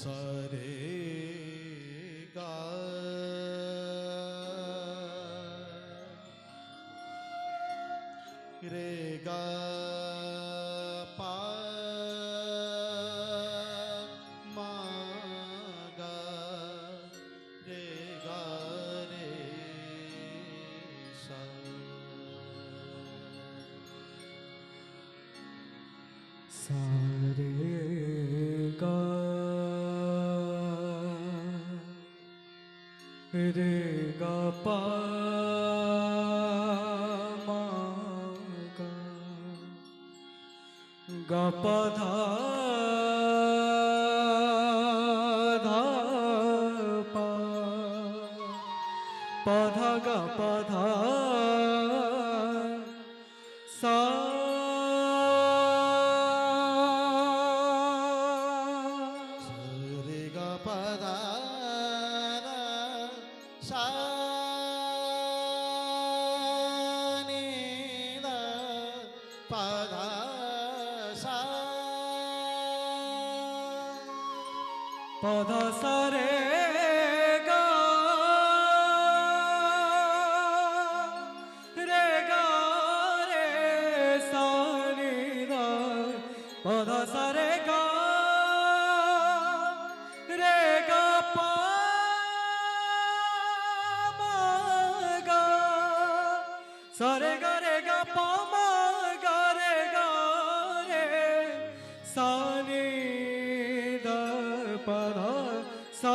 સરે ગા રે ગા પા મા ગા રે ગા રે સા સારે ગા રે ગા પા મા ગા પા ધા પા ધા ગા પા ધા સા पधा सरे गा रे सा नी दा पधा सरे गा रे गा पा मा गा सरे गा रे गा पा मा गा रे सा नी पधा सा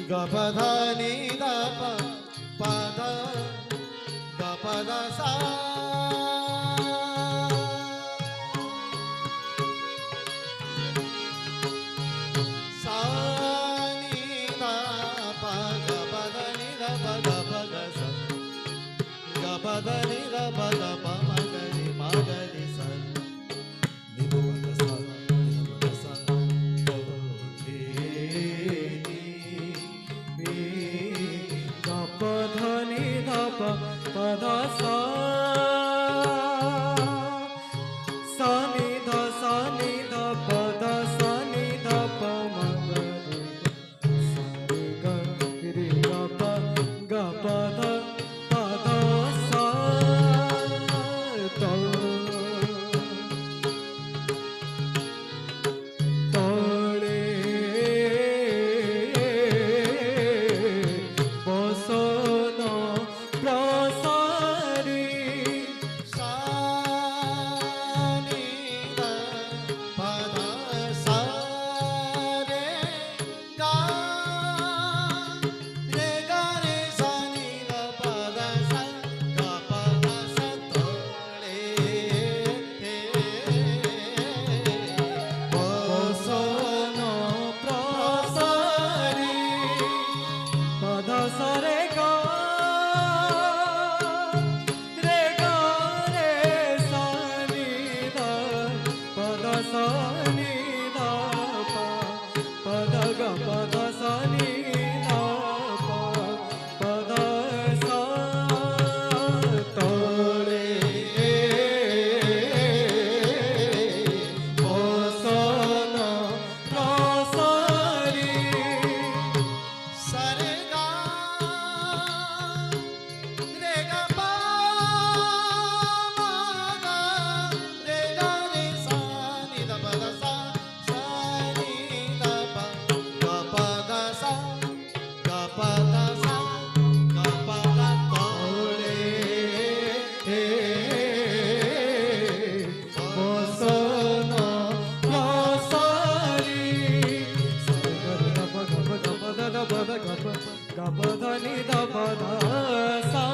ಗಪದ ನಿದ ಪದ ಗಪದ ಸಾ ಸಾ ನಿದ ಪ ಗಪದ ನಿದ ಪದ ಪದ ಸ ಗಪದ ನಿದ ಪದ ಪ ಮಗರಿ ಮಗರಿ ಸ ನಿದ ಪದ ಸ ನಿದ ಪದ ಸ ಧನಿ ಧಪ ಪದ ಸಾ ಸನಿ ಧ ಸನಿ ಧ ಪದ ಸನಿ ಧ ಪ ಮಗರಿ ಸರಿ ಗ ರಿ ಗ ಪ ಗ ಪದ ಪದ ಸಾ ತಳೆ বসন প্রসারী সা নি দা পদ সা রে গা রে সা নি দা পদ সা গা পদ সা তোড়ে বসন প্রসারী পদ সরে গা রে গা রে সানি দা পদ সানি দা পা পদ গ পদ সানি দা পা পদ সা তোড়ে বসন প্রসারী সরে গা রে গা পা মা গা রে গা রে সা নি দা পদ সা সা নি দা পা গা পা দা সা গা পা দা সা গা পা দা তোড়ে বসন প্রসারী গপ ধনি দ পদ সা